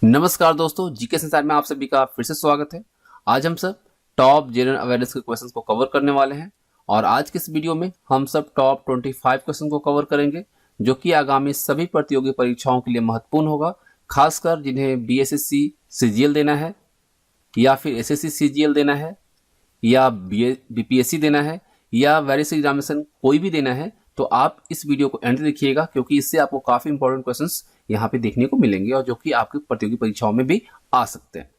नमस्कार दोस्तों, जीके संसार में आप सभी का फिर से स्वागत है। आज हम सब टॉप जनरल अवेयरनेस के क्वेश्चंस को कवर करने वाले हैं और आज के इस वीडियो में हम सब टॉप 25 क्वेश्चन को कवर करेंगे जो कि आगामी सभी प्रतियोगी परीक्षाओं के लिए महत्वपूर्ण होगा, खासकर जिन्हें बीएसएससी सीजीएल देना है या फिर एसएससी सीजीएल देना है या बीपीएससी देना है या वेरियस एग्जामिनेशन कोई भी देना है। तो आप इस वीडियो को एंड देखिएगा क्योंकि इससे आपको काफी इंपॉर्टेंट क्वेश्चंस यहाँ पे देखने को मिलेंगे और जो कि आपकी प्रतियोगी परीक्षाओं में भी आ सकते हैं।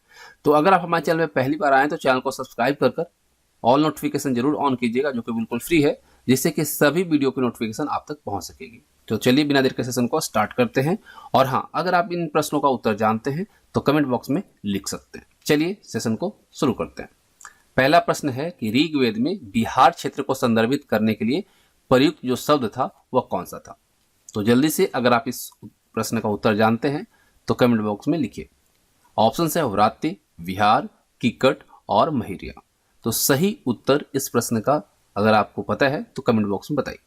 तो अगर आप हमारे चैनल में पहली बार आए तो चैनल को सब्सक्राइब कर ऑल नोटिफिकेशन जरूर ऑन कीजिएगा, जो कि बिल्कुल फ्री है, जिससे कि सभी वीडियो की नोटिफिकेशन आप तक पहुंच सकेगी। तो चलिए बिना देर के सेशन को स्टार्ट करते हैं। और हाँ, अगर आप इन प्रश्नों का उत्तर जानते हैं तो कमेंट बॉक्स में लिख सकते हैं। चलिए सेशन को शुरू करते हैं। पहला प्रश्न है कि ऋग्वेद में बिहार क्षेत्र को संदर्भित करने के लिए प्रयुक्त जो शब्द था वह कौन सा था। तो जल्दी से अगर आप इस प्रश्न का उत्तर जानते हैं तो कमेंट बॉक्स में लिखिए। ऑप्शन है व्रात्य, विहार, किकट और महिरिया। तो सही उत्तर इस प्रश्न का अगर आपको पता है तो कमेंट बॉक्स में बताइए।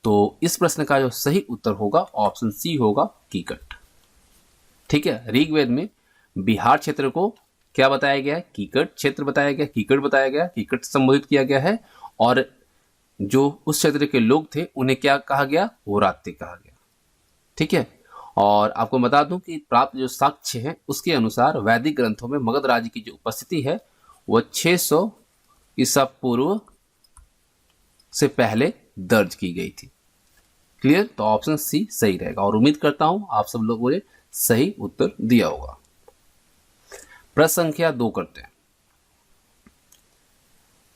तो इस प्रश्न का जो सही उत्तर होगा ऑप्शन सी होगा, किकट। ठीक है, ऋग्वेद में बिहार क्षेत्र को क्या बताया गया है? किकट क्षेत्र बताया गया, किकट बताया गया, किकट संबोधित किया गया है। और जो उस क्षेत्र के लोग थे उन्हें क्या कहा गया? व्रात्य कहा गया। ठीक है, और आपको बता दूं कि प्राप्त जो साक्ष्य है उसके अनुसार वैदिक ग्रंथों में मगध राज्य की जो उपस्थिति है वह 600 ईसा पूर्व से पहले दर्ज की गई थी। क्लियर? तो ऑप्शन सी सही रहेगा और उम्मीद करता हूं आप सब लोगों ने सही उत्तर दिया होगा। प्रश्न संख्या 2 करते हैं।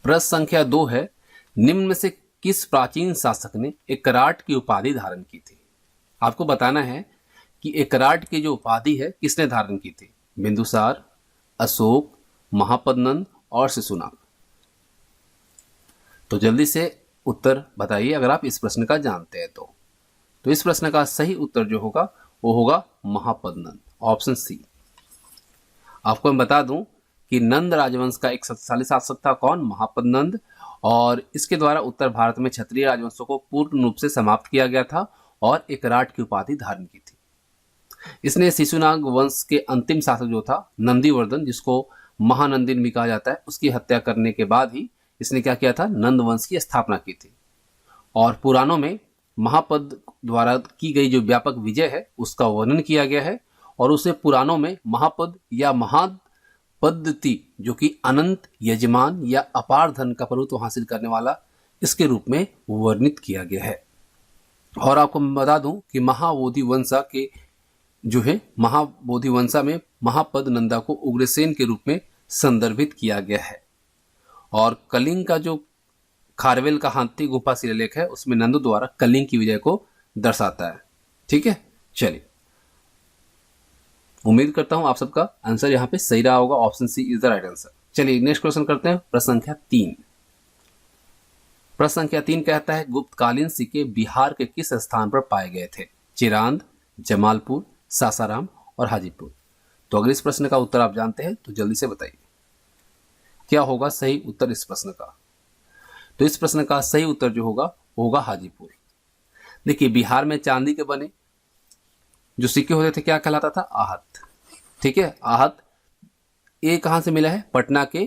प्रश्न संख्या 2 है, निम्न में से किस प्राचीन शासक ने एकराट की उपाधि धारण की थी? आपको बताना है कि एकराट की जो उपाधि है किसने धारण की थी? बिंदुसार, अशोक, महापद्नंद और शिशुनाग। तो जल्दी से उत्तर बताइए अगर आप इस प्रश्न का जानते हैं तो इस प्रश्न का सही उत्तर जो होगा वो होगा महापद्नंद, ऑप्शन सी। आपको मैं बता दूं कि नंद राजवंश का एक शक्तिशाली शासक था। कौन? महापद्नंद। और इसके द्वारा उत्तर भारत में क्षत्रिय राजवंशों को पूर्ण रूप से समाप्त किया गया था और एकराट की उपाधि धारण की थी। इसने शिशुनाग वंश के अंतिम शासक जो था नंदीवर्धन, जिसको महानंदिन भी कहा जाता है, उसकी हत्या करने के बाद ही इसने क्या किया था? नंद वंश की स्थापना की थी। और पुराणों में महापद द्वारा की गई जो व्यापक विजय है उसका वर्णन किया गया है और उसे पुराणों में महापद या महापद्धति, जो कि अनंत, यजमान या अपार धन का प्रभुत्व हासिल करने वाला, इसके रूप में वर्णित किया गया है। और आपको मैं बता दूं कि महाबोधि वंशा के जो है महाबोधि वंशा में महापद नंदा को उग्रसेन के रूप में संदर्भित किया गया है। और कलिंग का जो खारवेल का हाथी गुफा शिलालेख है उसमें नंदू द्वारा कलिंग की विजय को दर्शाता है। ठीक है, चलिए उम्मीद करता हूं आप सबका आंसर यहाँ पे सही रहा होगा। Option C is the right answer. चलिए नेक्स्ट क्वेश्चन करते हैं। प्रश्न संख्या 3। प्रश्न संख्या 3 कहता है, गुप्तकालीन सिक्के बिहार के किस स्थान पर पाए गए थे? चिरांद, जमालपुर, सासाराम और हाजीपुर। तो अगर इस प्रश्न का उत्तर आप जानते हैं तो जल्दी से बताइए क्या होगा सही उत्तर इस प्रश्न का। तो इस प्रश्न का सही उत्तर जो होगा वो होगा हाजीपुर। देखिए, बिहार में चांदी के बने जो सिक्के होते थे क्या कहलाता था? आहत। ठीक है, आहत ये कहां से मिला है? पटना के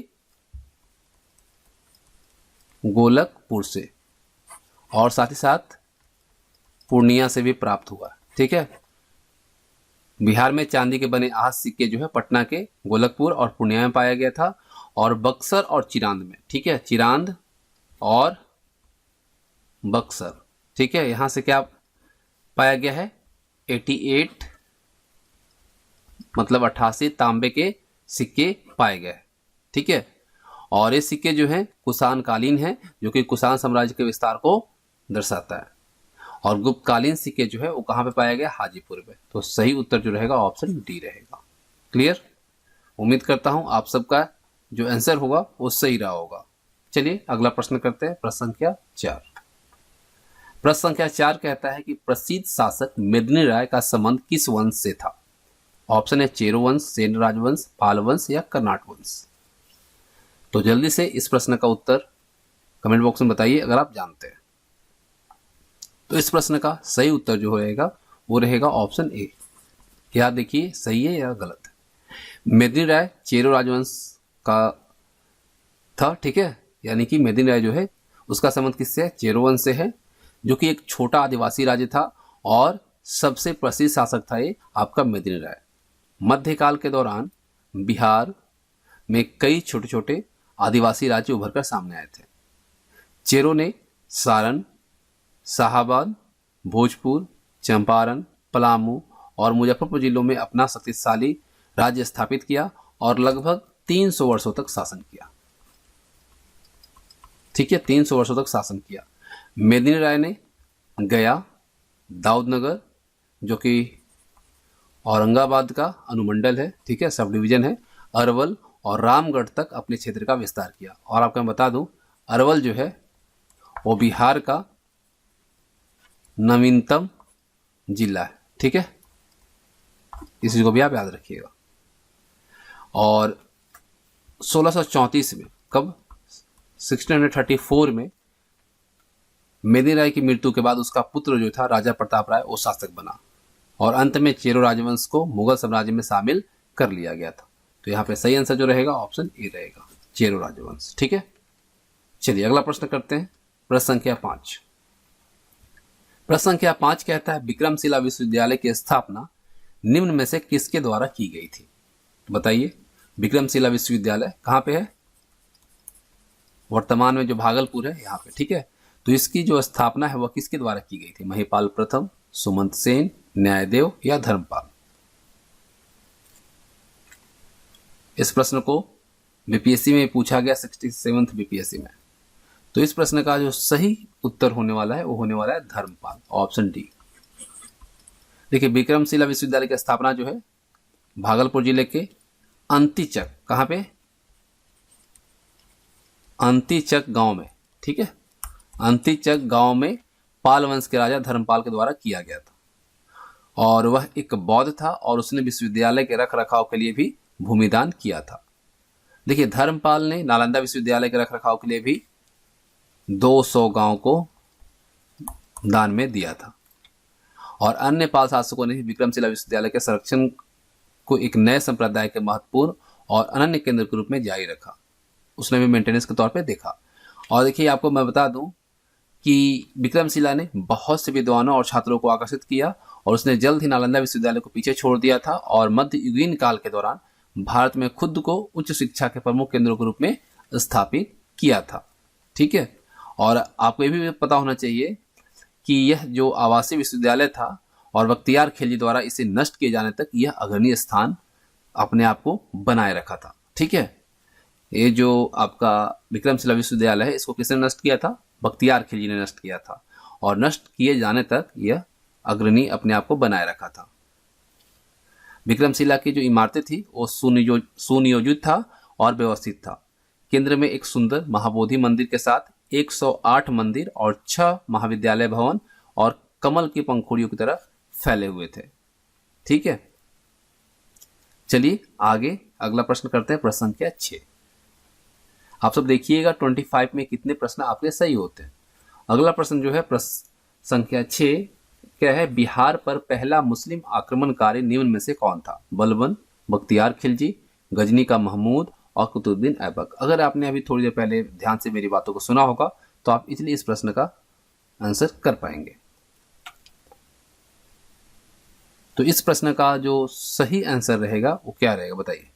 गोलकपुर से और साथ ही साथ पूर्णिया से भी प्राप्त हुआ। ठीक है, बिहार में चांदी के बने आहत सिक्के जो है पटना के गोलकपुर और पूर्णिया में पाया गया था और बक्सर और चिरांद में। ठीक है, चिरांद और बक्सर। ठीक है, यहां से क्या पाया गया है? 88 मतलब 88 तांबे के सिक्के पाए गए। ठीक है, और ये सिक्के जो हैं कुषाण कालीन है, जो कि कुषाण साम्राज्य के विस्तार को दर्शाता है। और गुप्तकालीन सिक्के जो है वो कहां पे पाया गया? हाजीपुर में। तो सही उत्तर जो रहेगा ऑप्शन डी रहेगा। क्लियर? उम्मीद करता हूं आप सबका जो आंसर होगा वो सही रहा होगा। चलिए अगला प्रश्न करते हैं। प्रश्न संख्या 4। प्रश्न संख्या 4 कहता है कि प्रसिद्ध शासक मेदिनी राय का संबंध किस वंश से था? ऑप्शन है चेरो वंश, सेन राजवंश, पाल वंश या कर्नाट वंश। तो जल्दी से इस प्रश्न का उत्तर कमेंट बॉक्स में बताइए अगर आप जानते हैं। तो इस प्रश्न का सही उत्तर जो रहेगा वो रहेगा ऑप्शन ए, याद देखिए सही है या गलत है। मेदिनी राय चेरो राजवंश का था, ठीक है, यानी कि मेदिनी राय जो है उसका संबंध किससे है? चेरो वंश से है, जो कि एक छोटा आदिवासी राज्य था और सबसे प्रसिद्ध शासक था ये आपका मेदिनी राय। मध्यकाल के दौरान बिहार में कई छोटे छोटे आदिवासी राज्य उभरकर सामने आए थे। चेरो ने सारण, शाहाबाद, भोजपुर, चंपारण, पलामू और मुजफ्फरपुर जिलों में अपना शक्तिशाली राज्य स्थापित किया और लगभग 300 वर्षों तक शासन किया। ठीक है, 300 वर्षों तक शासन किया। मेदिनी राय ने गया, दाऊदनगर जो कि औरंगाबाद का अनुमंडल है, ठीक है, सब डिवीजन है, अरवल और रामगढ़ तक अपने क्षेत्र का विस्तार किया। और आपको मैं बता दूं, अरवल जो है वो बिहार का नवीनतम जिला है, ठीक है, इस चीज को भी आप याद रखिएगा। और 1634 में, कब? 1634 में मेदिनी राय की मृत्यु के बाद उसका पुत्र जो था राजा प्रताप राय वो शासक बना और अंत में चेरो राजवंश को मुगल साम्राज्य में शामिल कर लिया गया था। तो यहाँ पे सही आंसर जो रहेगा ऑप्शन ए रहेगा, चेरो राजवंश। ठीक है, चलिए अगला प्रश्न करते हैं। प्रश्न संख्या 5। प्रश्न संख्या 5 कहता है विक्रमशिला विश्वविद्यालय की स्थापना निम्न में से किसके द्वारा की गई थी? बताइए, विक्रमशिला विश्वविद्यालय कहाँ पे है? वर्तमान में जो भागलपुर है यहाँ पे, ठीक है। तो इसकी जो स्थापना है वह किसके द्वारा की गई थी? महिपाल प्रथम, सुमंत सेन, न्यायदेव या धर्मपाल? इस प्रश्न को बीपीएससी में पूछा गया, 67th बीपीएससी में। तो इस प्रश्न का जो सही उत्तर होने वाला है वो होने वाला है धर्मपाल, ऑप्शन डी। देखिए, विक्रमशिला विश्वविद्यालय की स्थापना जो है भागलपुर जिले के अंतिचक, कहां पे? अंतिचक गांव में, ठीक है, अंतिचक गांव में पाल वंश के राजा धर्मपाल के द्वारा किया गया था और वह एक बौद्ध था और उसने विश्वविद्यालय के रख रखाव के लिए भी भूमिदान किया था। देखिए, धर्मपाल ने नालंदा विश्वविद्यालय के रख रखाव के लिए भी 200 गांव को दान में दिया था और अन्य पाल शासकों ने विक्रमशिला विश्वविद्यालय के संरक्षण को एक नए संप्रदाय के महत्वपूर्ण और अनन्य केंद्र के रूप में जारी रखा। उसने भी मेंटेनेंस के तौर पे देखा। और देखिए, आपको मैं बता दूं कि विक्रमशिला ने बहुत से विद्वानों और छात्रों को आकर्षित किया और उसने जल्द ही नालंदा विश्वविद्यालय को पीछे छोड़ दिया था और मध्ययुगीन काल के दौरान भारत में खुद को उच्च शिक्षा के प्रमुख केंद्रों के रूप में स्थापित किया था। ठीक है, और आपको ये भी पता होना चाहिए कि यह जो आवासीय विश्वविद्यालय था और बख्तियार खिलजी द्वारा इसे नष्ट किए जाने तक यह अग्रणी स्थान अपने आप को बनाए रखा था। ठीक है, ये जो आपका विक्रमशिला विश्वविद्यालय है इसको किसने नष्ट किया था? बख्तियार खिलजी ने नष्ट किया था और नष्ट किए जाने तक यह अग्रणी अपने आप को बनाए रखा था। विक्रमशिला की जो इमारतें थी वो सुनियोजित था और व्यवस्थित था। केंद्र में एक सुंदर महाबोधि मंदिर के साथ 108 मंदिर और 6 महाविद्यालय भवन और कमल की पंखुड़ियों की तरह फैले हुए थे। ठीक है, चलिए आगे अगला प्रश्न करते हैं। प्रश्न संख्या 6। आप सब देखिएगा 25 में कितने प्रश्न आपके सही होते हैं। अगला प्रश्न जो है प्रश्न संख्या 6 क्या है? बिहार पर पहला मुस्लिम आक्रमणकारी निम्न में से कौन था? बलबन, बख्तियार खिलजी, गजनी का महमूद और कुतुबुद्दीन ऐबक। अगर आपने अभी थोड़ी देर पहले ध्यान से मेरी बातों को सुना होगा तो आप इजीली इस प्रश्न का आंसर कर पाएंगे। तो इस प्रश्न का जो सही आंसर रहेगा वो क्या रहेगा बताइए?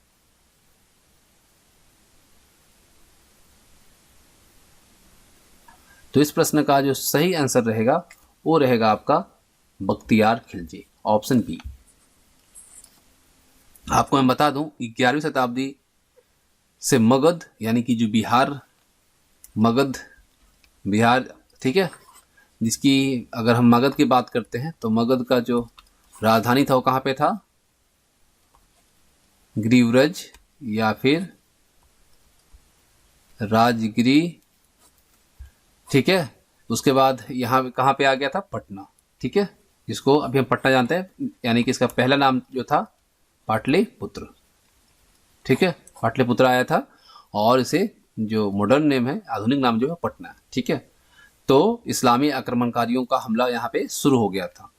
तो इस प्रश्न का जो सही आंसर रहेगा वो रहेगा आपका बख्तियार खिलजी, ऑप्शन बी। आपको मैं बता दूं 11वीं शताब्दी से मगध यानी कि जो मगध बिहार, ठीक है, जिसकी अगर हम मगध की बात करते हैं तो मगध का जो राजधानी था वो कहाँ पे था? ग्रीवरज या फिर राजगिरी। ठीक है, उसके बाद यहाँ कहाँ पे आ गया था? पटना। ठीक है, जिसको अभी हम पटना जानते हैं, यानी कि इसका पहला नाम जो था पाटलिपुत्र। ठीक है, पाटलिपुत्र आया था और इसे जो मॉडर्न नेम है, आधुनिक नाम जो है पटना है। ठीक है, तो इस्लामी आक्रमणकारियों का हमला यहाँ पे शुरू हो गया था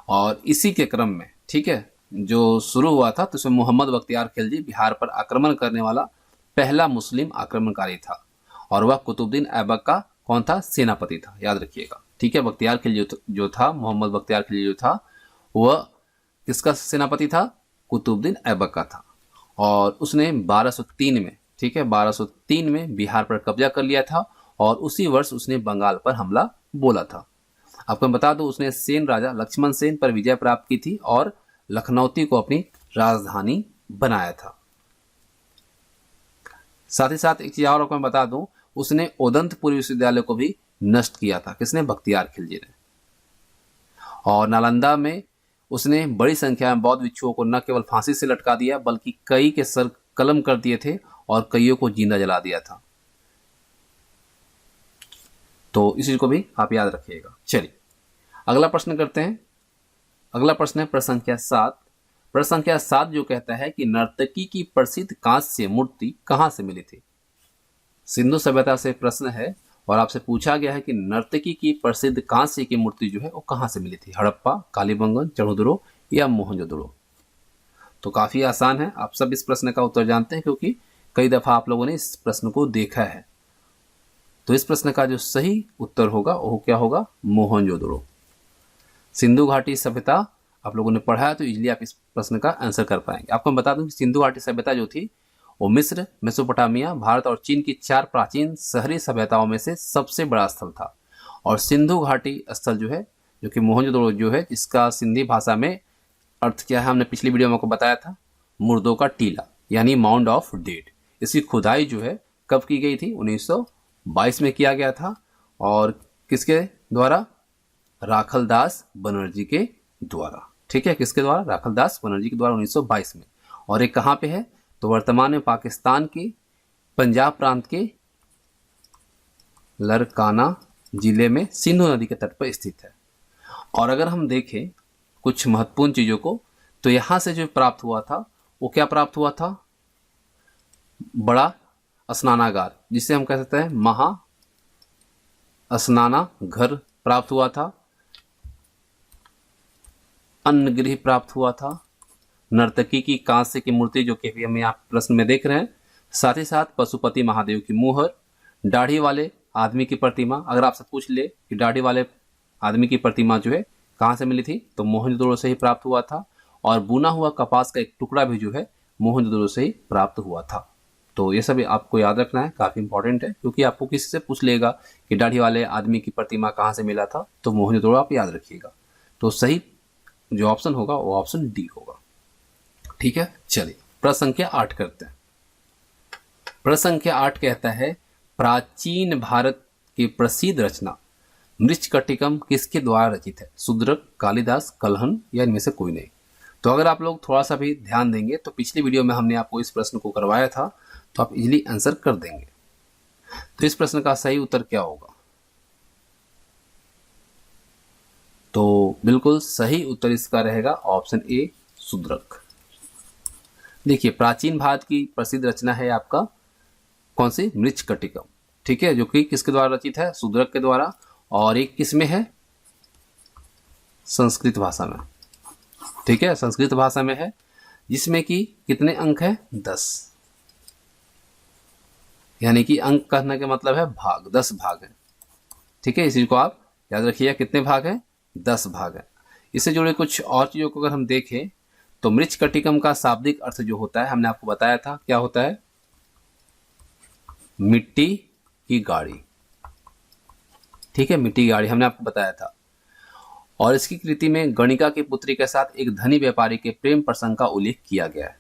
और इसी के क्रम में, ठीक है, जो शुरू हुआ था तो इसमें मोहम्मद बख्तियार खिलजी बिहार पर आक्रमण करने वाला पहला मुस्लिम आक्रमणकारी था और वह कुतुबुद्दीन ऐबक का कौन था, सेनापति था, याद रखिएगा। ठीक है, बख्तियार खिलजी जो था, मोहम्मद बख्तियार खिलजी जो था, वह किसका सेनापति था, कुतुबुद्दीन ऐबक का था। और उसने 1203 में, ठीक है, 1203 में बिहार पर कब्जा कर लिया था और उसी वर्ष उसने बंगाल पर हमला बोला था। आपको बता दूं, उसने सेन राजा लक्ष्मण सेन पर विजय प्राप्त की थी और लखनौती को अपनी राजधानी बनाया था। साथ ही साथ एक चीज और आपको मैं बता दूं, उसने उदंतपुर विश्वविद्यालय को भी नष्ट किया था। किसने, बख्तियार खिलजी ने। और नालंदा में उसने बड़ी संख्या में बौद्ध भिक्षुओं को न केवल फांसी से लटका दिया बल्कि कई के सर कलम कर दिए थे और कईयों को जिंदा जला दिया था। तो इस चीज को भी आप याद रखिएगा। चलिए अगला प्रश्न करते हैं। अगला प्रश्न है प्रश्न संख्या 7। प्रश्न संख्या 7 जो कहता है कि नर्तकी की प्रसिद्ध कांस्य मूर्ति कहां से मिली थी। सिंधु सभ्यता से प्रश्न है और आपसे पूछा गया है कि नर्तकी की प्रसिद्ध कांस्य की मूर्ति जो है वो कहां से मिली थी, हड़प्पा, कालीबंगन, चढ़ोदरो या मोहनजोदड़ो। तो काफी आसान है, आप सब इस प्रश्न का उत्तर जानते हैं क्योंकि कई दफा आप लोगों ने इस प्रश्न को देखा है। तो इस प्रश्न का जो सही उत्तर होगा वो क्या होगा, मोहनजोदड़ो। सिंधु घाटी सभ्यता आप लोगों ने पढ़ा है तो इजीली आप इस प्रश्न का आंसर कर पाएंगे। आपको मैं बता दूं कि सिंधु घाटी सभ्यता जो थी वो मिस्र, मेसोपोटामिया, भारत और चीन की 4 प्राचीन शहरी सभ्यताओं में से सबसे बड़ा स्थल था। और सिंधु घाटी स्थल जो है, जो कि मोहनजोदड़ो जो है, इसका सिंधी भाषा में अर्थ क्या है, हमने पिछली वीडियो में आपको बताया था, मुर्दों का टीला यानी माउंड ऑफ डेड। इसकी खुदाई जो है कब की गई थी, 1922 में किया गया था। और किसके द्वारा, राखलदास बनर्जी के द्वारा। ठीक है, किसके द्वारा, राखलदास बनर्जी के द्वारा 1922 में। और ये कहाँ पे है, तो वर्तमान में पाकिस्तान के पंजाब प्रांत के लरकाना जिले में सिंधु नदी के तट पर स्थित है। और अगर हम देखें कुछ महत्वपूर्ण चीजों को, तो यहां से जो प्राप्त हुआ था वो क्या प्राप्त हुआ था, बड़ा स्नानागार, जिसे हम कह सकते हैं महा स्नानाघर प्राप्त हुआ था, अन्न गृह प्राप्त हुआ था, नर्तकी की कांस्य की मूर्ति जो कि हम यहाँ प्रश्न में देख रहे हैं, साथ ही साथ पशुपति महादेव की मुहर, दाढ़ी वाले आदमी की प्रतिमा। अगर आपसे पूछ ले कि दाढ़ी वाले आदमी की प्रतिमा जो है कहाँ से मिली थी, तो मोहनजोदड़ो से ही प्राप्त हुआ था। और बुना हुआ कपास का एक टुकड़ा भी जो है मोहनजोदड़ो से ही प्राप्त हुआ था। तो ये सब आपको याद रखना है, काफी इंपॉर्टेंट है, क्योंकि आपको किसी से पूछ लेगा कि दाढ़ी वाले आदमी की प्रतिमा कहाँ से मिला था, तो मोहनजोदड़ो आप याद रखिएगा। तो सही जो ऑप्शन होगा वो ऑप्शन डी होगा। ठीक है, चलिए प्रश्न संख्या 8 करते हैं। प्रश्न संख्या 8 कहता है प्राचीन भारत की प्रसिद्ध रचना मृच्छकटिकम किसके द्वारा रचित है, शूद्रक, कालिदास, कल्हण या इनमें से कोई नहीं। तो अगर आप लोग थोड़ा सा भी ध्यान देंगे तो पिछली वीडियो में हमने आपको इस प्रश्न को करवाया था, तो आप इजीली आंसर कर देंगे। तो इस प्रश्न का सही उत्तर क्या होगा, तो बिल्कुल सही उत्तर इसका रहेगा ऑप्शन ए, शूद्रक। देखिए प्राचीन भारत की प्रसिद्ध रचना है आपका कौन सी, मृच्छकटिकम। ठीक है, जो कि किसके द्वारा रचित है, शूद्रक के द्वारा। और एक किसमें है, संस्कृत भाषा में। ठीक है, संस्कृत भाषा में है, जिसमें कि कितने अंक है, 10। यानी कि अंक कहने का मतलब है भाग, 10 भाग है। ठीक है, इसी को आप याद रखिए, कितने भाग है, 10 भाग है। इससे जुड़े कुछ और चीजों को अगर हम देखें तो मृच्छकटिकम का शाब्दिक अर्थ जो होता है, हमने आपको बताया था क्या होता है, मिट्टी की गाड़ी। ठीक है, मिट्टी की गाड़ी हमने आपको बताया था। और इसकी कृति में गणिका की पुत्री के साथ एक धनी व्यापारी के प्रेम प्रसंग का उल्लेख किया गया है।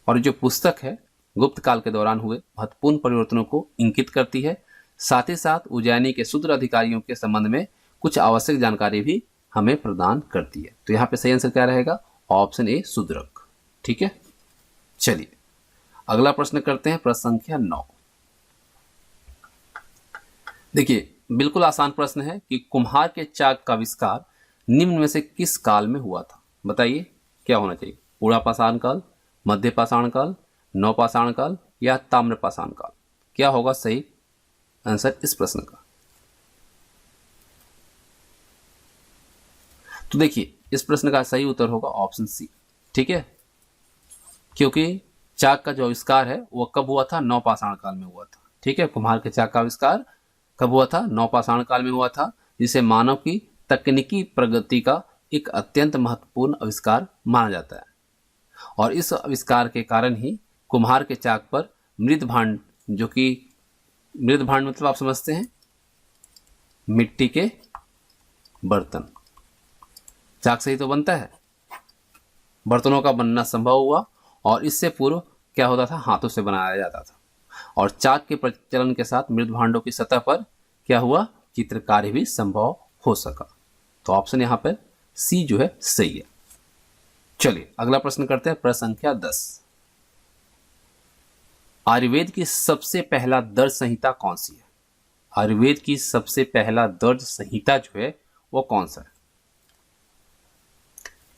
और जो पुस्तक है गुप्त काल के दौरान हुए महत्वपूर्ण परिवर्तनों को इंगित करती है। साथ ही साथ उज्जैनी के शूद्र अधिकारियों के संबंध में कुछ आवश्यक जानकारी भी हमें प्रदान करती है। तो यहाँ पे सही आंसर क्या रहेगा, ऑप्शन ए, शूद्रक। ठीक है, चलिए अगला प्रश्न करते हैं, प्रश्न संख्या 9। देखिए बिल्कुल आसान प्रश्न है कि कुम्हार के चाक का आविष्कार निम्न में से किस काल में हुआ था, बताइए क्या होना चाहिए, पूरा पाषाण काल, मध्य पाषाण काल, नवपाषाण काल या ताम्र पाषाण काल। क्या होगा सही आंसर इस प्रश्न का। तो देखिए इस प्रश्न का सही उत्तर होगा ऑप्शन सी, ठीक है, क्योंकि चाक का जो आविष्कार है वो कब हुआ था? नवपाषाण काल में हुआ था। ठीक है, कुम्हार के चाक का आविष्कार कब हुआ था? नवपाषाण काल में हुआ था, जिसे मानव की तकनीकी प्रगति का एक अत्यंत महत्वपूर्ण आविष्कार माना जाता है। और इस आविष्कार के कारण ही कुम्हार के चाक पर मृद भांड, जो कि मृद भांड मतलब आप समझते हैं मिट्टी के बर्तन, चाक से ही तो बनता है, बर्तनों का बनना संभव हुआ। और इससे पूर्व क्या होता था? हाथों से बनाया जाता था। और चाक के प्रचलन के साथ मृद भांडों की सतह पर क्या हुआ? चित्रकारी भी संभव हो सका। तो ऑप्शन यहाँ पर सी जो है सही है। चलिए अगला प्रश्न करते हैं, प्रश्न संख्या 10। आयुर्वेद की सबसे पहला दर्ज संहिता कौन सी है? आयुर्वेद की सबसे पहला दर्ज संहिता जो है वो कौन सा है?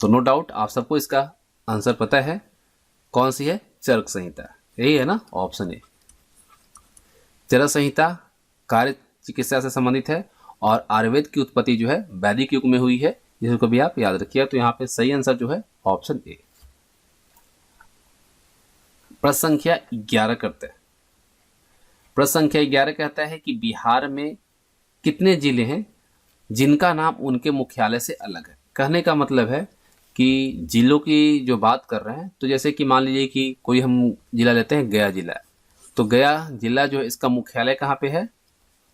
तो नो डाउट आप सबको इसका आंसर पता है, कौन सी है? चरक संहिता, यही है ना, ऑप्शन ए। चरक संहिता कार्य चिकित्सा से संबंधित है और आयुर्वेद की उत्पत्ति जो है वैदिक युग में हुई है, जिसको भी आप याद रखिए। तो यहाँ पे सही आंसर जो है ऑप्शन ए। प्रश्न संख्या 11 करते हैं। प्रश्न संख्या 11 कहता है कि बिहार में कितने जिले हैं जिनका नाम उनके मुख्यालय से अलग है? कहने का मतलब है कि जिलों की जो बात कर रहे हैं, तो जैसे कि मान लीजिए कि कोई हम जिला लेते हैं, गया जिला, तो गया जिला जो है इसका मुख्यालय कहाँ पे है?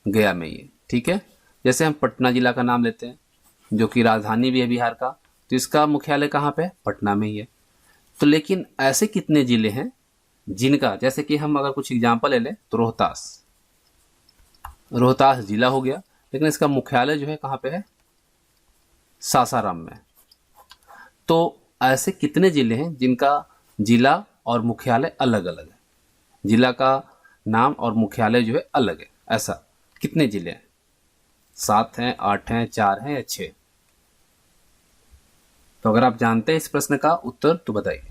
गया में ही है। ठीक है, जैसे हम पटना जिला का नाम लेते हैं जो कि राजधानी भी है बिहार का, तो इसका मुख्यालय कहाँ पे है? पटना में ही है। तो लेकिन ऐसे कितने जिले हैं जिनका, जैसे कि हम अगर कुछ एग्जाम्पल ले लें तो रोहतास जिला हो गया, लेकिन इसका मुख्यालय जो है कहाँ पे है? सासाराम में। तो ऐसे कितने जिले हैं जिनका जिला और मुख्यालय अलग अलग है? जिला का नाम और मुख्यालय जो है अलग है, ऐसा कितने जिले हैं? 7 हैं, 8 हैं, 4 हैं या 6? तो अगर आप जानते हैं इस प्रश्न का उत्तर तो बताइए।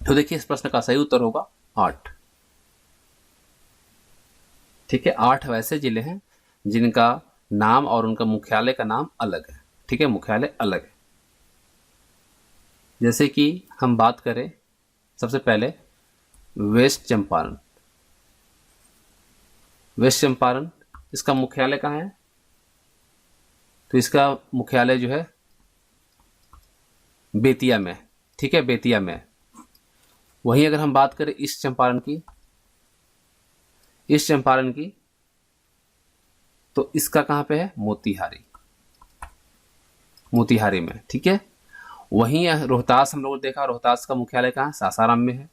तो देखिए इस प्रश्न का सही उत्तर होगा 8। ठीक है, 8 वैसे जिले हैं जिनका नाम और उनका मुख्यालय का नाम अलग है। ठीक है, मुख्यालय अलग है। जैसे कि हम बात करें सबसे पहले वेस्ट चंपारण। वेस्ट चंपारण इसका मुख्यालय कहाँ है? तो इसका मुख्यालय जो है बेतिया में। ठीक है, बेतिया में। वहीं अगर हम बात करें ईस्ट चंपारण की, तो इसका कहाँ पे है? मोतिहारी में। ठीक है, वहीं रोहतास हम लोगों ने देखा, रोहतास का मुख्यालय कहाँ? सासाराम में है।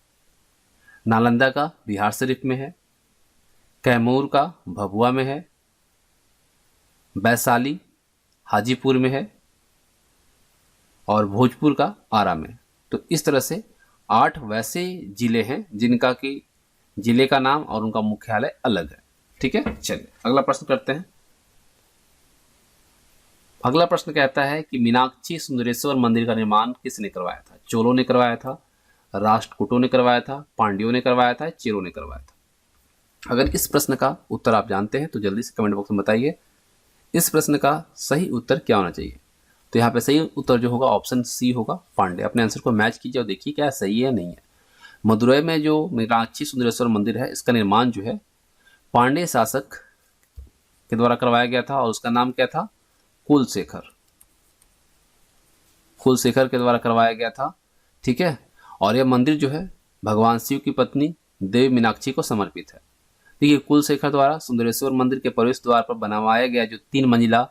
नालंदा का बिहार शरीफ में है। कैमूर का भभुआ में है। वैशाली हाजीपुर में है और भोजपुर का आरा में। तो इस तरह से 8 वैसे जिले हैं जिनका कि जिले का नाम और उनका मुख्यालय अलग है। ठीक है, चलिए अगला प्रश्न करते हैं। अगला प्रश्न कहता है कि मीनाक्षी सुंदरेश्वर मंदिर का निर्माण किसने करवाया था? चोलों ने करवाया था, राष्ट्रकूटों ने करवाया था, पांड्यों ने करवाया था, चेरों ने करवाया था? अगर इस प्रश्न का उत्तर आप जानते हैं तो जल्दी से कमेंट बॉक्स में बताइए। इस प्रश्न का सही उत्तर क्या होना चाहिए? तो यहाँ पे सही उत्तर जो होगा ऑप्शन सी होगा, पांडे। अपने आंसर को मैच कीजिए और देखिए क्या सही है नहीं है। मदुरई में जो मीनाक्षी सुंदरेश्वर मंदिर है, इसका निर्माण जो है पांडे शासक के द्वारा करवाया गया था और उसका नाम क्या था? कुलशेखर के द्वारा करवाया गया था। ठीक है, और यह मंदिर जो है भगवान शिव की पत्नी देवी मीनाक्षी को समर्पित है। देखिए कुलशेखर द्वारा सुंदरेश्वर मंदिर के प्रवेश द्वार पर बनवाया गया जो 3 मंजिला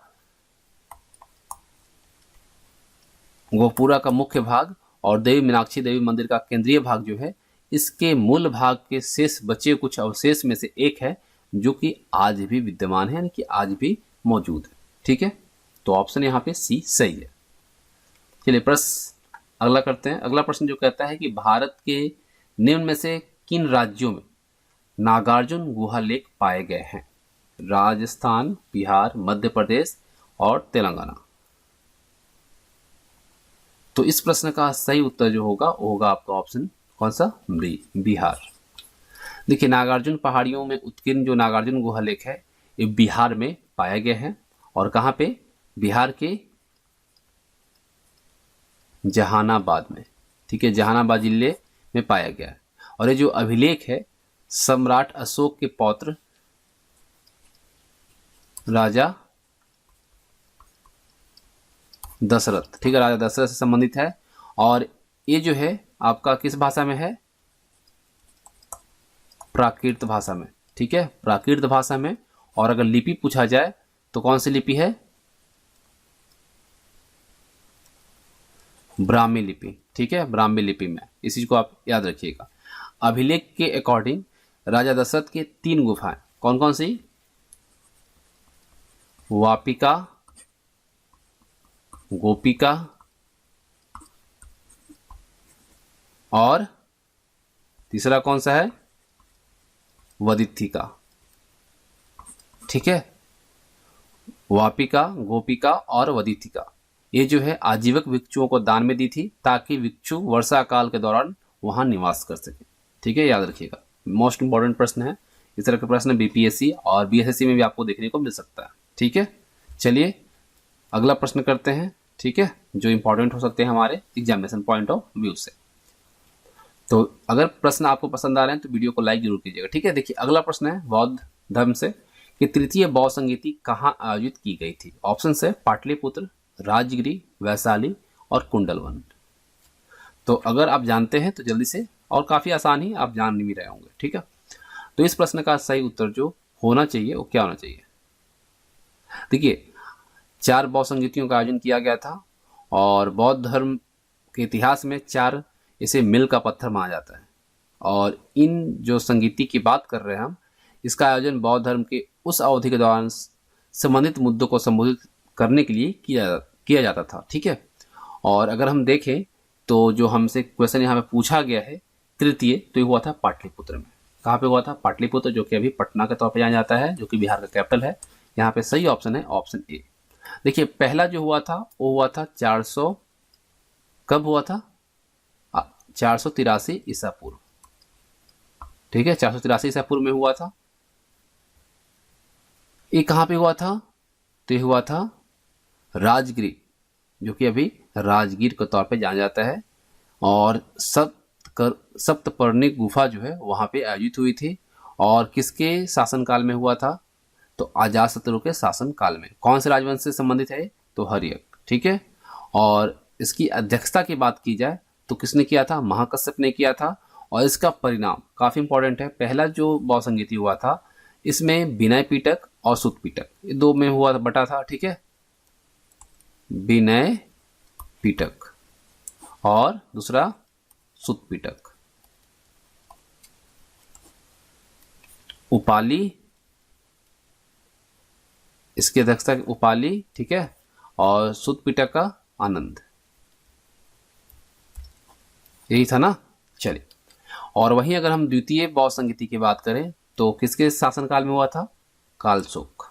गोपुरा का मुख्य भाग और देवी मीनाक्षी देवी मंदिर का केंद्रीय भाग जो है, इसके मूल भाग के शेष बचे कुछ अवशेष में से एक है जो कि आज भी विद्यमान है, यानी कि आज भी मौजूद है। ठीक है, तो ऑप्शन यहाँ पे सी सही है। चलिए प्रश्न अगला करते हैं। अगला प्रश्न जो कहता है कि भारत के निम्न में से किन राज्यों में नागार्जुन गुहा लेक पाए गए हैं? राजस्थान, बिहार, मध्य प्रदेश और तेलंगाना। तो इस प्रश्न का सही उत्तर जो होगा वो होगा आपका ऑप्शन कौन सा? बिहार। देखिए नागार्जुन पहाड़ियों में उत्कीर्ण जो नागार्जुन गुहा लेक है ये बिहार में पाया गया है। और कहाँ पे? बिहार के जहानाबाद में। ठीक है, जहानाबाद जिले में पाया गया है। और ये जो अभिलेख है सम्राट अशोक के पौत्र राजा दशरथ, ठीक है, राजा दशरथ से संबंधित है। और ये जो है आपका किस भाषा में है? प्राकृत भाषा में, ठीक है, प्राकृत भाषा में। और अगर लिपि पूछा जाए तो कौन सी लिपि है? ब्राह्मी लिपि, ठीक है, ब्राह्मी लिपि में। इस चीज को आप याद रखिएगा। अभिलेख के अकॉर्डिंग राजा दशरथ के 3 गुफाएं कौन कौन सी? वापिका, गोपिका और तीसरा कौन सा है? वदिथिका, ठीक है, वापिका, गोपिका और वदिथिका। ये जो है आजीवक भिक्षुओं को दान में दी थी ताकि भिक्षु वर्षा काल के दौरान वहां निवास कर सके, ठीक है, याद रखिएगा। मोस्ट इंपॉर्टेंट प्रश्न है। इस तरह के प्रश्न बीपीएससी और बीएसएससी में भी आपको देखने को मिल सकता है, ठीक है। चलिए अगला प्रश्न करते हैं, ठीक है, जो इंपॉर्टेंट हो सकते हैं हमारे एग्जामिनेशन पॉइंट ऑफ व्यू से। तो अगर प्रश्न आपको पसंद आ रहे हैं तो वीडियो को लाइक जरूर कीजिएगा, ठीक है। देखिए अगला प्रश्न है बौद्ध धर्म से कि तृतीय बौद्ध संगीति कहाँ आयोजित की गई थी? ऑप्शन है पाटलिपुत्र, राजगिरी, वैशाली और कुंडलवन। तो अगर आप जानते हैं तो जल्दी से, और काफी आसान ही, आप जान भी रहे होंगे, ठीक है। तो इस प्रश्न का सही उत्तर जो होना चाहिए वो क्या होना चाहिए? देखिए 4 बौद्ध संगीतियों का आयोजन किया गया था और बौद्ध धर्म के इतिहास में 4 इसे मील का पत्थर माना जाता है। और इन जो संगीति की बात कर रहे हैं हम, इसका आयोजन बौद्ध धर्म के उस अवधि के दौरान संबंधित मुद्दों को संबोधित करने के लिए किया जाता था, ठीक है। और अगर हम देखें तो जो हमसे क्वेश्चन यहाँ पे पूछा गया है तृतीय, तो ये हुआ था पाटलिपुत्र में। कहाँ पे हुआ था? पाटलिपुत्र, जो कि अभी पटना के तौर पे जाना जाता है, जो कि बिहार का कैपिटल है। यहाँ पे सही ऑप्शन है ऑप्शन ए। देखिए पहला जो हुआ था वो हुआ था 400, कब हुआ था? 483 ईसा पूर्व, ठीक है, 483 ईसा पूर्व में हुआ था। ये कहाँ पे हुआ था? तो ये हुआ था राजगिरी, जो कि अभी राजगीर के तौर पे जाना जाता है। और सप्तपर्णी गुफा जो है वहां पे आयोजित हुई थी। और किसके शासनकाल में हुआ था? तो अजातशत्रु के शासनकाल में। कौन से राजवंश से संबंधित है? तो हर्यक, ठीक है। और इसकी अध्यक्षता की बात की जाए तो किसने किया था? महाकश्यप ने किया था। और इसका परिणाम काफी इंपॉर्टेंट है। पहला जो बौद्ध संगीति हुआ था इसमें विनय पिटक और सुत पिटक, ये 2 में हुआ बटा था, ठीक है, विनय पिटक और दूसरा सुत पिटक। उपाली, इसकी अध्यक्षता उपाली, ठीक है, और सुत पिटक का आनंद, यही था ना। चलिए, और वहीं अगर हम द्वितीय बौद्ध संगीति की बात करें तो किसके शासनकाल में हुआ था? कालशोक।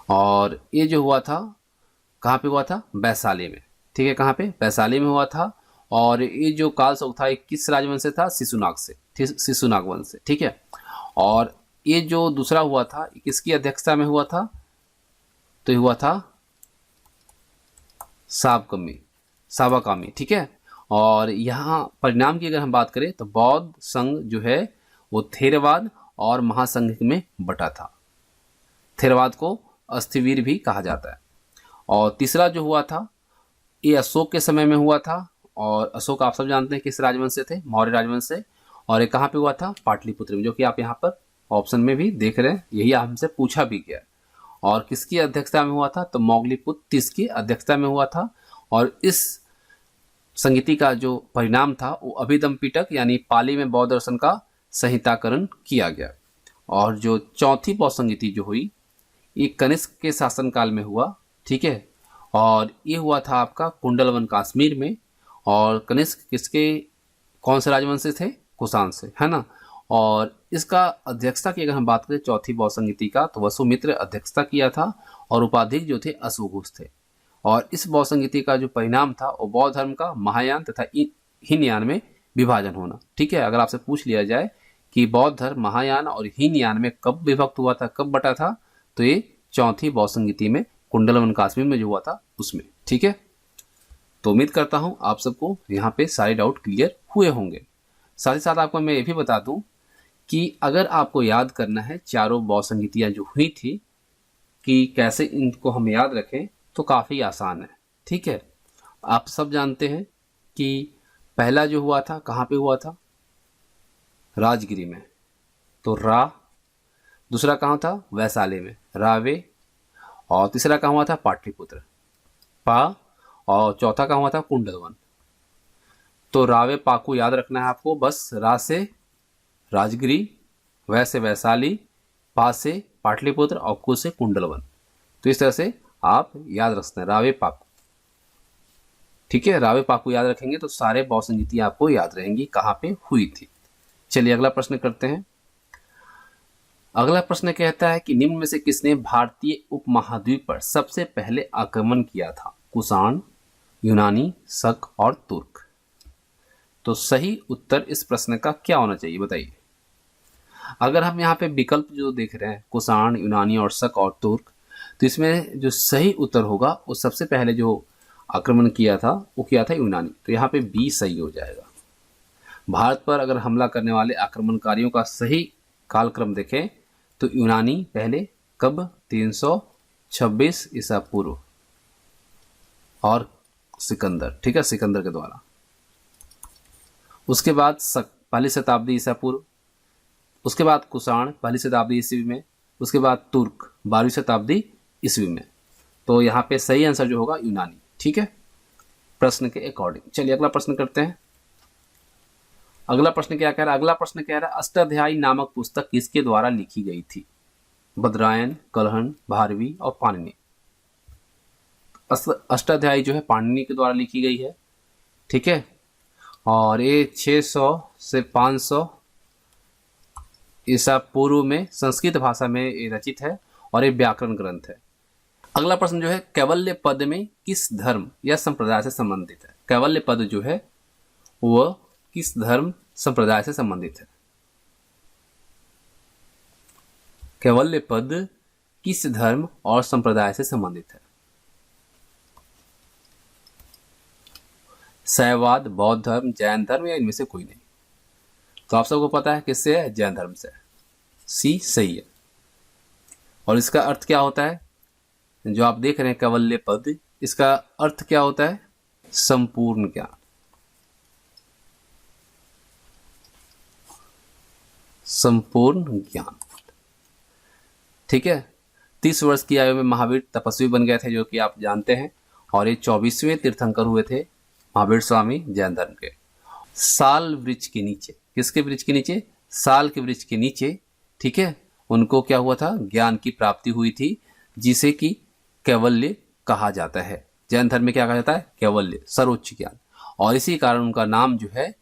और ये जो हुआ था कहाँ पे हुआ था? वैशाली में, ठीक है, कहाँ पे? वैशाली में हुआ था। और ये जो कालशोक था ये किस राजवंश से था? शिशुनाग से, शिशुनाग वंश से, ठीक है। और ये जो दूसरा हुआ था किसकी अध्यक्षता में हुआ था? तो ये हुआ था सावकामी, ठीक है। और यहाँ परिणाम की अगर हम बात करें तो बौद्ध संघ जो है वो थेरवाद और महासंघ में बटा था। थेरवाद को अस्थिवीर भी कहा जाता है। और तीसरा जो हुआ था ये अशोक के समय में हुआ था। और अशोक आप सब जानते हैं किस राजवंश से थे? मौर्य राजवंश से। और ये कहाँ पे हुआ था? पाटलिपुत्र में, जो कि आप यहाँ पर ऑप्शन में भी देख रहे हैं, यही हमसे पूछा भी गया। और किसकी अध्यक्षता में हुआ था? तो मोगलीपुत्र तीस की अध्यक्षता में हुआ था। और इस संगीति का जो परिणाम था वो अभिधम पिटक यानी पाली में बौद्ध दर्शन का संहिताकरण किया गया। और जो चौथी बौद्ध संगीति जो हुई ये कनिष्क के शासनकाल में हुआ, ठीक है। और ये हुआ था आपका कुंडलवन कश्मीर में। और कनिष्क किसके, कौन से राजवंश से थे? कुषाण से, है ना। और इसका अध्यक्षता की अगर हम बात करें चौथी बौद्ध संगीति का तो वसुमित्र अध्यक्षता किया था। और उपाध्यक्ष जो थे अश्वघोष थे। और इस बौद्ध संगीति का जो परिणाम था वो बौद्ध धर्म का महायान तथा हीनयान में विभाजन होना, ठीक है। अगर आपसे पूछ लिया जाए कि बौद्ध धर्म महायान और हीनयान में कब विभक्त हुआ था, कब बटा था, तो ये चौथी बौद्ध संगीति में कुंडलवन कश्मीर में जो हुआ था उसमें, ठीक है, तो उम्मीद करता हूं आप सबको यहाँ पे सारे डाउट क्लियर हुए होंगे। साथ ही साथ आपको मैं ये भी बता दूं कि अगर आपको याद करना है चारों बहुसंगीतियां जो हुई थी कि कैसे इनको हम याद रखें, तो काफ़ी आसान है। ठीक है, आप सब जानते हैं कि पहला जो हुआ था कहाँ पे हुआ था, राजगिरी में, तो रा। दूसरा कहाँ था, वैशाली में, रावे। और तीसरा कहाँ हुआ था, पाटलिपुत्र, पा। और चौथा कहाँ हुआ था, कुंडलवन। तो रावे पा को याद रखना है आपको, बस रा से राजगिरी, वै से वैशाली, पा से पाटलिपुत्र और कु से कुंडलवन। तो इस तरह से आप याद रख सकते हैं रावे पाकू। ठीक है, रावे पाकू याद रखेंगे तो सारे बहुसंगीतियां आपको याद रहेंगी कहाँ पे हुई थी। चलिए अगला प्रश्न करते हैं। अगला प्रश्न कहता है कि निम्न में से किसने भारतीय उपमहाद्वीप पर सबसे पहले आक्रमण किया था, कुषाण, यूनानी, शक और तुर्क। तो सही उत्तर इस प्रश्न का क्या होना चाहिए बताइए। अगर हम यहाँ पे विकल्प जो देख रहे हैं, कुषाण, यूनानी और शक और तुर्क, तो इसमें जो सही उत्तर होगा वो सबसे पहले जो आक्रमण किया था वो किया था यूनानी। तो यहाँ पे बी सही हो जाएगा। भारत पर अगर हमला करने वाले आक्रमणकारियों का सही कालक्रम देखें तो यूनानी पहले, कब, 326 ईसा पूर्व, और सिकंदर, ठीक है, सिकंदर के द्वारा। उसके बाद पहली शताब्दी ईसा पूर्व, उसके बाद कुषाण पहली शताब्दी ईस्वी में, उसके बाद तुर्क 12वीं शताब्दी ईस्वी में। तो यहाँ पे सही आंसर जो होगा यूनानी। ठीक है, प्रश्न के अकॉर्डिंग। चलिए अगला प्रश्न करते हैं। अगला प्रश्न क्या कह रहा है, अगला प्रश्न कह रहा है अष्टाध्यायी नामक पुस्तक किसके द्वारा लिखी गई थी, बद्रायन, कलहन, भारवी और पाणिनि। अष्टाध्यायी जो है पाणिनि के द्वारा लिखी गई है। ठीक है, और ये 600 से 500 ईसा पूर्व में संस्कृत भाषा में ये रचित है और ये व्याकरण ग्रंथ है। अगला प्रश्न जो है कैवल्य पद में किस धर्म या संप्रदाय से संबंधित है। कैवल्य पद जो है वह किस धर्म संप्रदाय से संबंधित है। कैवल्य पद किस धर्म और संप्रदाय से संबंधित है। शैववाद, बौद्ध धर्म, जैन धर्म या इनमें से कोई नहीं। तो आप सबको पता है किससे है, जैन धर्म से। सी सही है। और इसका अर्थ क्या होता है, जो आप देख रहे हैं कैवल्य पद, इसका अर्थ क्या होता है, संपूर्ण ज्ञान। संपूर्ण ज्ञान। ठीक है, 30 वर्ष की आयु में महावीर तपस्वी बन गए थे, जो कि आप जानते हैं। और ये 24वें तीर्थंकर हुए थे महावीर स्वामी जैन धर्म के। साल वृक्ष के नीचे, किसके वृक्ष के नीचे, साल के वृक्ष के नीचे, ठीक है, उनको क्या हुआ था, ज्ञान की प्राप्ति हुई थी, जिसे कि कैवल्य कहा जाता है। जैन धर्म में क्या कहा जाता है, कैवल्य, सर्वोच्च ज्ञान। और इसी कारण उनका नाम जो है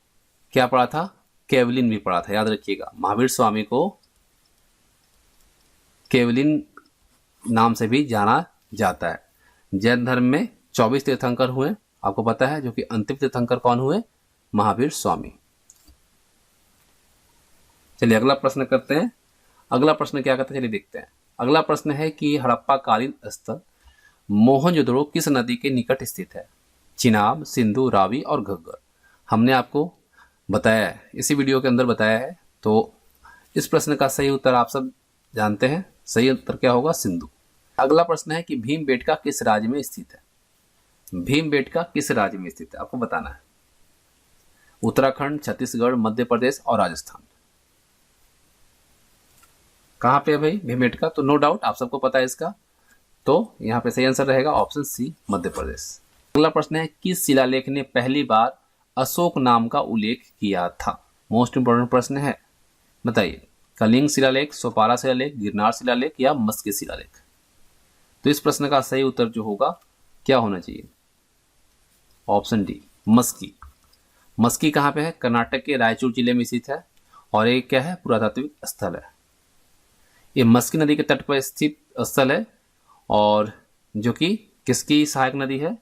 क्या पड़ा था, केवलिन भी पड़ा था। याद रखिएगा, महावीर स्वामी को केवलिन नाम से भी जाना जाता है। जैन धर्म में 24 तीर्थंकर हुए, आपको पता है, जो कि अंतिम तीर्थंकर कौन हुए, महावीर स्वामी। चलिए अगला प्रश्न करते हैं। अगला प्रश्न क्या कहते हैं, चलिए देखते हैं। अगला प्रश्न है कि हड़प्पा कालीन स्थल मोहनजोदड़ो किस नदी के निकट स्थित है, चिनाब, सिंधु, रावी और घग्गर। हमने आपको बताया है, इसी वीडियो के अंदर बताया है। तो इस प्रश्न का सही उत्तर आप सब जानते हैं। सही उत्तर क्या होगा, सिंधु। अगला प्रश्न है कि भीमबेटका किस राज्य में स्थित है। भीमबेटका किस राज्य में स्थित है, आपको बताना है। उत्तराखंड, छत्तीसगढ़, मध्य प्रदेश और राजस्थान। कहां पे है भाई भीमबेटका, तो नो डाउट आप सबको पता है इसका। तो यहाँ पे सही आंसर रहेगा ऑप्शन सी, मध्य प्रदेश। अगला प्रश्न है किस शिलालेख ने पहली बार अशोक नाम का उल्लेख किया था। मोस्ट इंपोर्टेंट प्रश्न है, बताइए। कलिंग शिलालेख, सोपारा शिलालेख, गिरनार शिलालेख या मस्की शिलालेख। तो इस प्रश्न का सही उत्तर जो होगा क्या होना चाहिए, ऑप्शन डी, मस्की। मस्की कहाँ पे है, कर्नाटक के रायचूर जिले में स्थित है और एक क्या है, पुरातात्विक स्थल है। ये मस्की नदी के तट पर स्थित स्थल है और जो कि किसकी सहायक नदी है,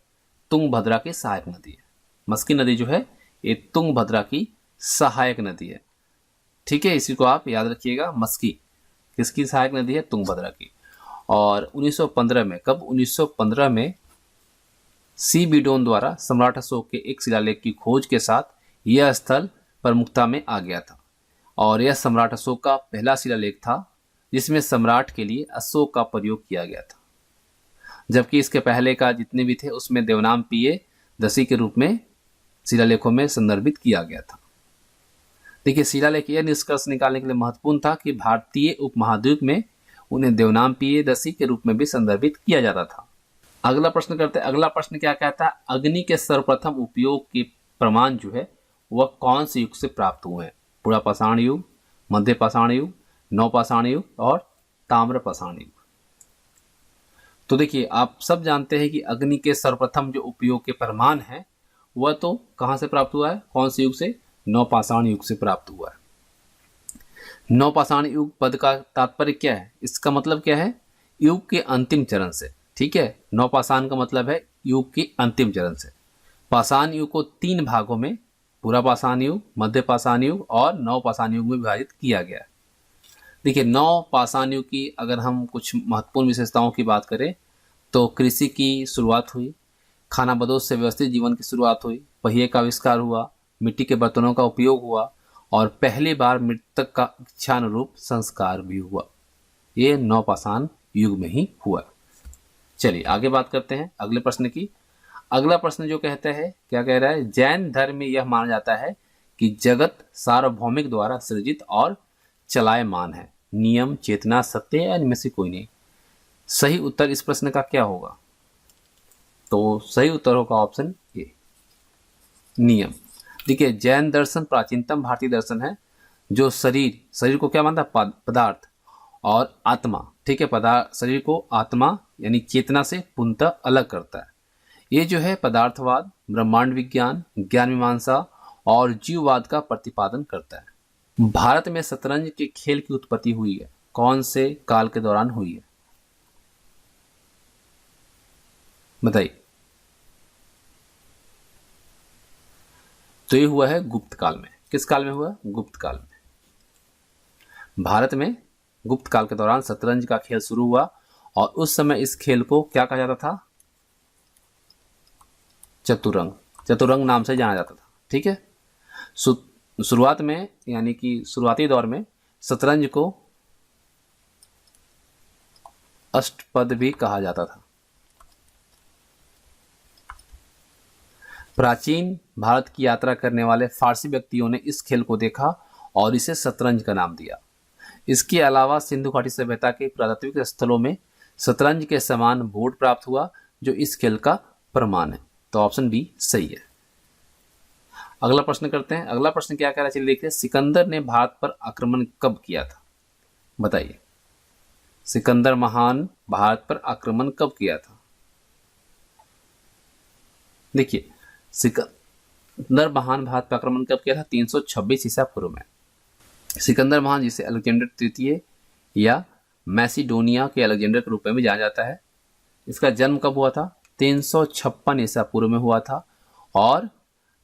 तुंगभद्रा की सहायक नदी है। मस्की नदी जो है ये तुंगभद्रा की सहायक नदी है। ठीक है, इसी को आप याद रखिएगा। मस्की किसकी सहायक नदी है, तुंगभद्रा की। और 1915 में, कब, 1915 में सी बीडोन द्वारा सम्राट अशोक के एक शिलालेख की खोज के साथ यह स्थल प्रमुखता में आ गया था और यह सम्राट अशोक का पहला शिलालेख था जिसमें सम्राट के लिए अशोक का प्रयोग किया गया था, जबकि इसके पहले का जितने भी थे उसमें देवनाम पीए दसी के रूप में शिलालेखों में संदर्भित किया गया था। देखिए, शिलालेख यह निष्कर्ष निकालने के लिए महत्वपूर्ण था कि भारतीय उपमहाद्वीप में उन्हें देवनाम पीए दसी के रूप में भी संदर्भित किया जाता था। अगला प्रश्न करते हैं। अगला प्रश्न क्या कहता है, अग्नि के सर्वप्रथम उपयोग के प्रमाण जो है वह कौन से युग से प्राप्त हुए हैं? पुरा पाषाण युग, मध्य पाषाण युग, नवपाषाण युग और ताम्र पाषाण युग। तो देखिए, आप सब जानते हैं कि अग्नि के सर्वप्रथम जो उपयोग के प्रमाण है वह तो कहां से प्राप्त हुआ है, कौन से युग से? नवपाषाण युग से प्राप्त हुआ है। नवपाषाण युग पद का तात्पर्य क्या है? इसका मतलब क्या है? युग के अंतिम चरण से। ठीक है, नवपाषाण का मतलब है युग के अंतिम चरण से। पाषाण युग को 3 भागों में, पुरा पाषाण युग, मध्य पाषाण युग और नवपाषाण युग में विभाजित किया गया है। देखिए, नवपाषाण युग की अगर हम कुछ महत्वपूर्ण विशेषताओं की बात करें तो कृषि की शुरुआत हुई, खाना बदोश से व्यवस्थित जीवन की शुरुआत हुई, पहिए का आविष्कार हुआ, मिट्टी के बर्तनों का उपयोग हुआ और पहली बार मृतक का इच्छानुरूप संस्कार भी हुआ। ये नवपाषाण युग में ही हुआ। चलिए आगे बात करते हैं अगले प्रश्न की। अगला प्रश्न जो कहता है, क्या कह रहा है, जैन धर्म में यह माना जाता है कि जगत सार्वभौमिक द्वारा सृजित और चलायमान है, नियम, चेतना, सत्य या इनमें से कोई नहीं। सही उत्तर इस प्रश्न का क्या होगा? तो सही उत्तर होगा ऑप्शन ए, नियम। देखिए, जैन दर्शन प्राचीनतम भारतीय दर्शन है जो शरीर को क्या मानता है? पदार्थ और आत्मा। ठीक है, पदार्थ शरीर को आत्मा यानी चेतना से पूर्णतः अलग करता है। ये जो है पदार्थवाद, ब्रह्मांड विज्ञान, ज्ञान मीमांसा और जीववाद का प्रतिपादन करता है। भारत में शतरंज के खेल की उत्पत्ति हुई है, कौन से काल के दौरान हुई है? बताइए। तो ये हुआ है गुप्त काल में। किस काल में हुआ? गुप्त काल में। भारत में गुप्त काल के दौरान शतरंज का खेल शुरू हुआ और उस समय इस खेल को क्या कहा जाता था? चतुरंग नाम से जाना जाता था। ठीक है, शुरुआत में यानी कि शुरुआती दौर में शतरंज को अष्टपद भी कहा जाता था। प्राचीन भारत की यात्रा करने वाले फारसी व्यक्तियों ने इस खेल को देखा और इसे शतरंज का नाम दिया। इसके अलावा सिंधु घाटी सभ्यता के पुरातात्विक स्थलों में शतरंज के समान बोर्ड प्राप्त हुआ जो इस खेल का प्रमाण है। तो ऑप्शन बी सही है। अगला प्रश्न करते हैं। अगला प्रश्न क्या कह रहा है, चलिए देखते हैं। सिकंदर ने भारत पर आक्रमण कब किया था? बताइए। सिकंदर महान भारत पर आक्रमण कब किया था? देखिए, सिकंदर महान भारत पर आक्रमण कब किया था? 326 ईसा पूर्व में। सिकंदर महान, जिसे अलेक्जेंडर तृतीय या मैसिडोनिया के अलेक्जेंडर के रूप में भी जाना जाता है, इसका जन्म कब हुआ था? 356 ईसा पूर्व में हुआ था और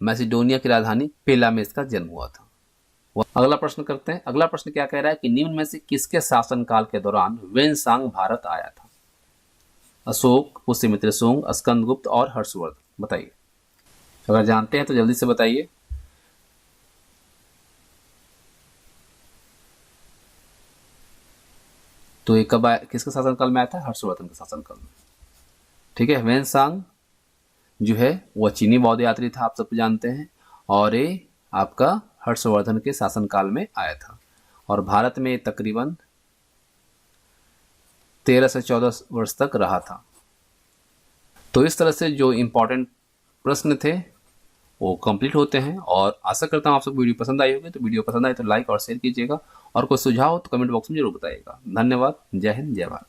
मैसिडोनिया की राजधानी पेला में इसका जन्म हुआ था। अगला प्रश्न करते हैं। अगला प्रश्न क्या कह रहा है कि निम्न में से किसके शासनकाल के दौरान वेनसांग भारत आया था? अशोक, पुष्यमित्र शुंग, स्कंदगुप्त और हर्षवर्धन। बताइए। अगर जानते हैं तो जल्दी से बताइए। तो ये कब आया, किसके शासनकाल में आया था? हर्षवर्धन के शासनकाल में। ठीक है, वेनसांग जो है वह चीनी बौद्ध यात्री था, आप सब जानते हैं, और ये आपका हर्षवर्धन के शासनकाल में आया था और भारत में तकरीबन 13 से 14 वर्ष तक रहा था। तो इस तरह से जो इम्पोर्टेंट प्रश्न थे वो कंप्लीट होते हैं और आशा करता हूँ आप सबको वीडियो पसंद आई होगी। तो वीडियो पसंद आए तो लाइक और शेयर कीजिएगा और कोई सुझाव हो तो कमेंट बॉक्स में जरूर बताइएगा। धन्यवाद। जय हिंद, जय भारत।